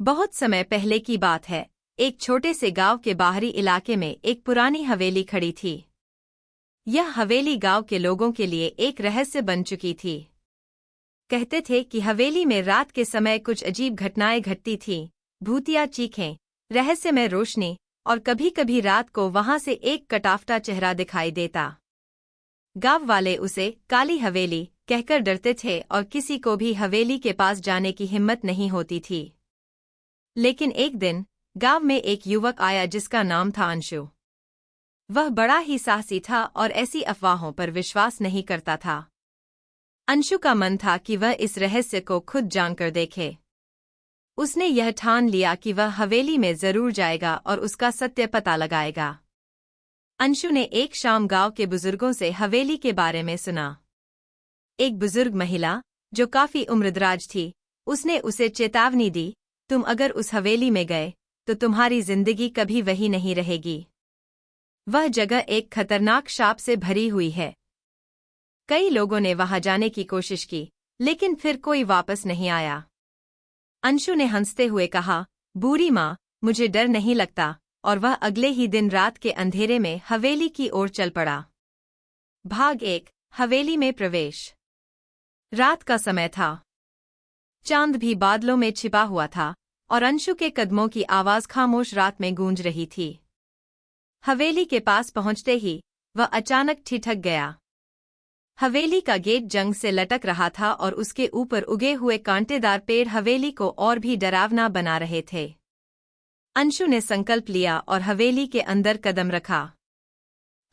बहुत समय पहले की बात है। एक छोटे से गांव के बाहरी इलाके में एक पुरानी हवेली खड़ी थी। यह हवेली गांव के लोगों के लिए एक रहस्य बन चुकी थी। कहते थे कि हवेली में रात के समय कुछ अजीब घटनाएं घटती थीं, भूतिया चीखें, रहस्यमय रोशनी और कभी-कभी रात को वहां से एक कटाफटा चेहरा दिखाई देता। गांव वाले उसे काली हवेली कहकर डरते थे और किसी को भी हवेली के पास जाने की हिम्मत नहीं होती थी। लेकिन एक दिन गांव में एक युवक आया जिसका नाम था अंशु। वह बड़ा ही साहसी था और ऐसी अफवाहों पर विश्वास नहीं करता था। अंशु का मन था कि वह इस रहस्य को खुद जानकर देखे। उसने यह ठान लिया कि वह हवेली में जरूर जाएगा और उसका सत्य पता लगाएगा। अंशु ने एक शाम गांव के बुजुर्गों से हवेली के बारे में सुना। एक बुजुर्ग महिला, जो काफी उम्रदराज थी, उसने उसे चेतावनी दी, तुम अगर उस हवेली में गए तो तुम्हारी जिंदगी कभी वही नहीं रहेगी। वह जगह एक खतरनाक शाप से भरी हुई है। कई लोगों ने वहां जाने की कोशिश की, लेकिन फिर कोई वापस नहीं आया। अंशु ने हंसते हुए कहा, बूढ़ी माँ, मुझे डर नहीं लगता, और वह अगले ही दिन रात के अंधेरे में हवेली की ओर चल पड़ा। भाग 1, हवेली में प्रवेश। रात का समय था। चांद भी बादलों में छिपा हुआ था और अंशु के कदमों की आवाज खामोश रात में गूंज रही थी। हवेली के पास पहुंचते ही वह अचानक ठिठक गया। हवेली का गेट जंग से लटक रहा था और उसके ऊपर उगे हुए कांटेदार पेड़ हवेली को और भी डरावना बना रहे थे। अंशु ने संकल्प लिया और हवेली के अंदर कदम रखा।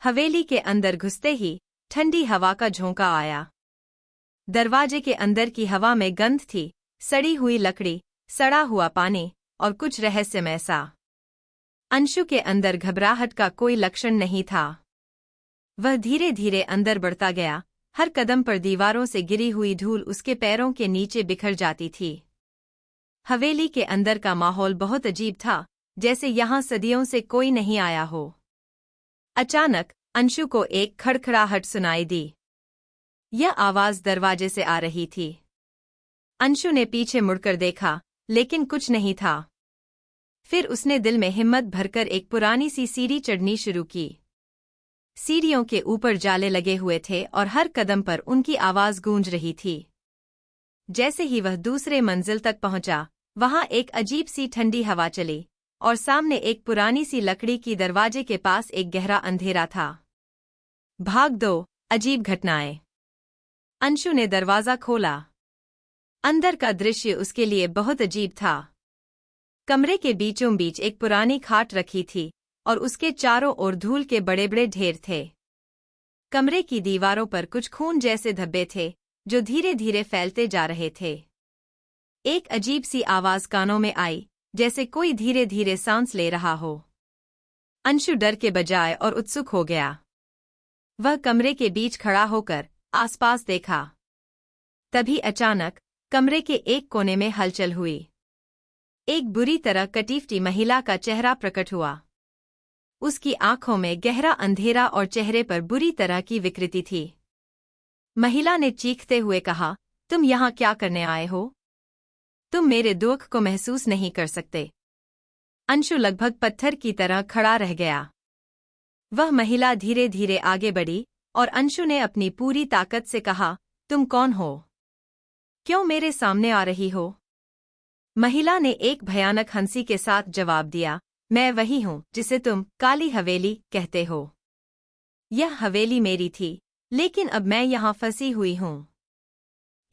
हवेली के अंदर घुसते ही ठंडी हवा का झोंका आया। दरवाजे के अंदर की हवा में गंध थी, सड़ी हुई लकड़ी, सड़ा हुआ पानी और कुछ रहस्यमय सा। अंशु के अंदर घबराहट का कोई लक्षण नहीं था। वह धीरे धीरे अंदर बढ़ता गया। हर कदम पर दीवारों से गिरी हुई धूल उसके पैरों के नीचे बिखर जाती थी। हवेली के अंदर का माहौल बहुत अजीब था, जैसे यहाँ सदियों से कोई नहीं आया हो। अचानक अंशु को एक खड़खड़ाहट सुनाई दी। यह आवाज दरवाजे से आ रही थी। अंशु ने पीछे मुड़कर देखा, लेकिन कुछ नहीं था। फिर उसने दिल में हिम्मत भरकर एक पुरानी सी सीढ़ी चढ़नी शुरू की। सीढ़ियों के ऊपर जाले लगे हुए थे और हर कदम पर उनकी आवाज गूंज रही थी। जैसे ही वह दूसरे मंजिल तक पहुंचा, वहां एक अजीब सी ठंडी हवा चली और सामने एक पुरानी सी लकड़ी की दरवाजे के पास एक गहरा अंधेरा था। भाग 2, अजीब घटनाएं। अंशु ने दरवाजा खोला। अंदर का दृश्य उसके लिए बहुत अजीब था। कमरे के बीचों बीच एक पुरानी खाट रखी थी और उसके चारों ओर धूल के बड़े बड़े ढेर थे। कमरे की दीवारों पर कुछ खून जैसे धब्बे थे, जो धीरे धीरे फैलते जा रहे थे। एक अजीब सी आवाज कानों में आई, जैसे कोई धीरे धीरे सांस ले रहा हो। अंशु डर के बजाय और उत्सुक हो गया। वह कमरे के बीच खड़ा होकर आसपास देखा। तभी अचानक कमरे के एक कोने में हलचल हुई। एक बुरी तरह कटीफटी महिला का चेहरा प्रकट हुआ। उसकी आंखों में गहरा अंधेरा और चेहरे पर बुरी तरह की विकृति थी। महिला ने चीखते हुए कहा, तुम यहाँ क्या करने आए हो? तुम मेरे दुख को महसूस नहीं कर सकते। अंशु लगभग पत्थर की तरह खड़ा रह गया। वह महिला धीरे धीरे आगे बढ़ी और अंशु ने अपनी पूरी ताकत से कहा, तुम कौन हो? क्यों मेरे सामने आ रही हो? महिला ने एक भयानक हंसी के साथ जवाब दिया, मैं वही हूँ जिसे तुम काली हवेली कहते हो। यह हवेली मेरी थी, लेकिन अब मैं यहाँ फंसी हुई हूँ।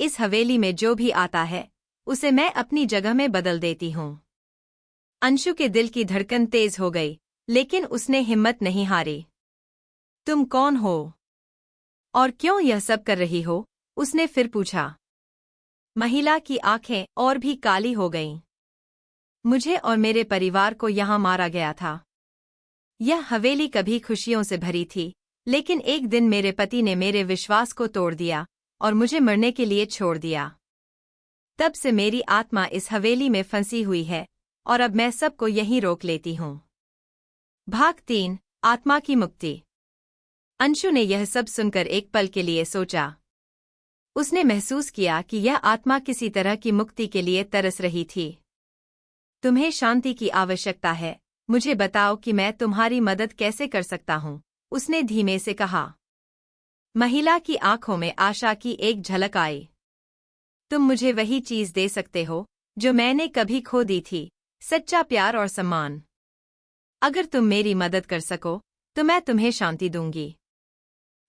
इस हवेली में जो भी आता है, उसे मैं अपनी जगह में बदल देती हूँ। अंशु के दिल की धड़कन तेज हो गई, लेकिन उसने हिम्मत नहीं हारी। तुम कौन हो? और क्यों यह सब कर रही हो? उसने फिर पूछा। महिला की आंखें और भी काली हो गईं। मुझे और मेरे परिवार को यहाँ मारा गया था। यह हवेली कभी खुशियों से भरी थी, लेकिन एक दिन मेरे पति ने मेरे विश्वास को तोड़ दिया और मुझे मरने के लिए छोड़ दिया। तब से मेरी आत्मा इस हवेली में फंसी हुई है और अब मैं सबको यहीं रोक लेती हूँ। भाग 3, आत्मा की मुक्ति। अंशु ने यह सब सुनकर एक पल के लिए सोचा। उसने महसूस किया कि यह आत्मा किसी तरह की मुक्ति के लिए तरस रही थी। तुम्हें शांति की आवश्यकता है, मुझे बताओ कि मैं तुम्हारी मदद कैसे कर सकता हूँ, उसने धीमे से कहा। महिला की आंखों में आशा की एक झलक आई। तुम मुझे वही चीज दे सकते हो जो मैंने कभी खो दी थी, सच्चा प्यार और सम्मान। अगर तुम मेरी मदद कर सको तो मैं तुम्हें शांति दूंगी,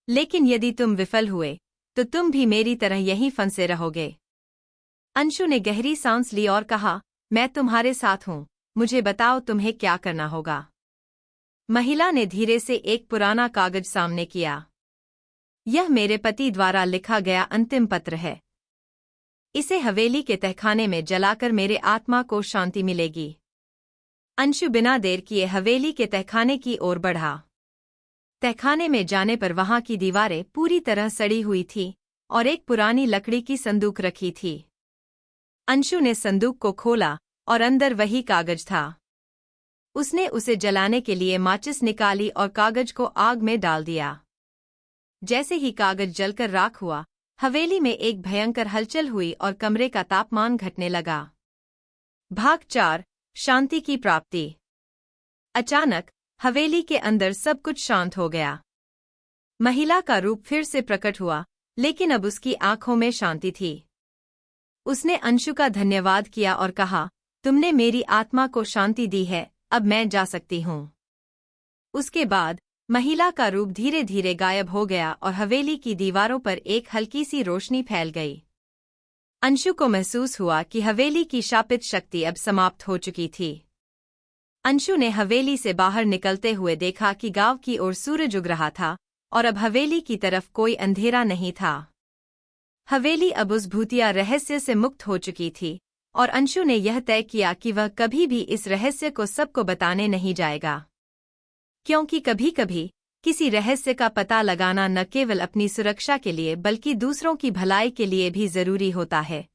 लेकिन यदि तुम विफल हुए तो तुम भी मेरी तरह यहीं फंसे रहोगे। अंशु ने गहरी सांस ली और कहा, मैं तुम्हारे साथ हूं, मुझे बताओ तुम्हें क्या करना होगा। महिला ने धीरे से एक पुराना कागज सामने किया। यह मेरे पति द्वारा लिखा गया अंतिम पत्र है। इसे हवेली के तहखाने में जलाकर मेरे आत्मा को शांति मिलेगी। अंशु बिना देर किए हवेली के तहखाने की ओर बढ़ा। तहखाने में जाने पर वहां की दीवारें पूरी तरह सड़ी हुई थीं और एक पुरानी लकड़ी की संदूक रखी थी। अंशु ने संदूक को खोला और अंदर वही कागज था। उसने उसे जलाने के लिए माचिस निकाली और कागज को आग में डाल दिया। जैसे ही कागज जलकर राख हुआ, हवेली में एक भयंकर हलचल हुई और कमरे का तापमान घटने लगा। भाग 4, शांति की प्राप्ति। अचानक हवेली के अंदर सब कुछ शांत हो गया। महिला का रूप फिर से प्रकट हुआ, लेकिन अब उसकी आंखों में शांति थी। उसने अंशु का धन्यवाद किया और कहा, तुमने मेरी आत्मा को शांति दी है, अब मैं जा सकती हूँ। उसके बाद महिला का रूप धीरे धीरे गायब हो गया और हवेली की दीवारों पर एक हल्की सी रोशनी फैल गई। अंशु को महसूस हुआ कि हवेली की शापित शक्ति अब समाप्त हो चुकी थी। अंशु ने हवेली से बाहर निकलते हुए देखा कि गांव की ओर सूरज उग रहा था और अब हवेली की तरफ कोई अंधेरा नहीं था। हवेली अब उस भूतिया रहस्य से मुक्त हो चुकी थी और अंशु ने यह तय किया कि वह कभी भी इस रहस्य को सबको बताने नहीं जाएगा, क्योंकि कभी-कभी किसी रहस्य का पता लगाना न केवल अपनी सुरक्षा के लिए बल्कि दूसरों की भलाई के लिए भी जरूरी होता है।